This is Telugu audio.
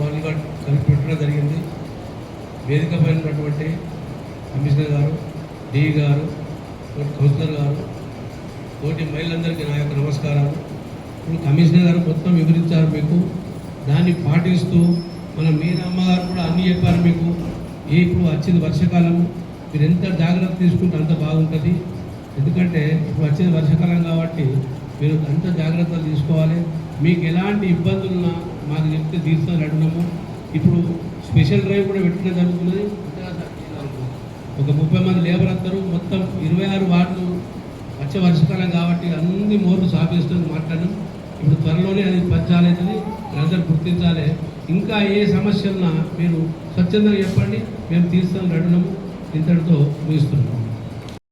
వారిగా కలిపి పెట్టడం జరిగింది. వేదిక పైన ఉన్నటువంటి కమిషనర్ గారు, డిఈ గారు, కౌన్సిలర్ గారు, తోటి మహిళలందరికీ నా యొక్క నమస్కారాలు. ఇప్పుడు కమిషనర్ గారు మొత్తం వివరించారు మీకు. దాన్ని పాటిస్తూ మీరు అమ్మగారు కూడా అన్నీ చెప్పారు మీకు. ఇప్పుడు వచ్చింది వర్షాకాలం, మీరు ఎంత జాగ్రత్త తీసుకుంటే అంత బాగుంటుంది. ఎందుకంటే ఇప్పుడు వచ్చేది వర్షాకాలం కాబట్టి మీరు అంత జాగ్రత్తలు తీసుకోవాలి. మీకు ఎలాంటి ఇబ్బందులున్నా మాకు చెప్తే తీర్చాలని అంటున్నాము. ఇప్పుడు స్పెషల్ డ్రైవ్ కూడా పెట్టడం జరుగుతున్నది. ఒక 30 మంది లేబర్ వస్తారు. మొత్తం 26 వార్డులు వచ్చే వర్షాకాలం కాబట్టి అన్ని మోర్లు సాపేస్తుంది మాట్లాడడం. ఇప్పుడు త్వరలోనే అది పంచాలవుతుంది. మీరందరూ గుర్తించాలి. ఇంకా ఏ సమస్యలున్నా మీరు స్వచ్ఛందంగా చెప్పండి, మేము తీర్చాలని అంటున్నాము. ఇంతటితో ముగిస్తున్నాము.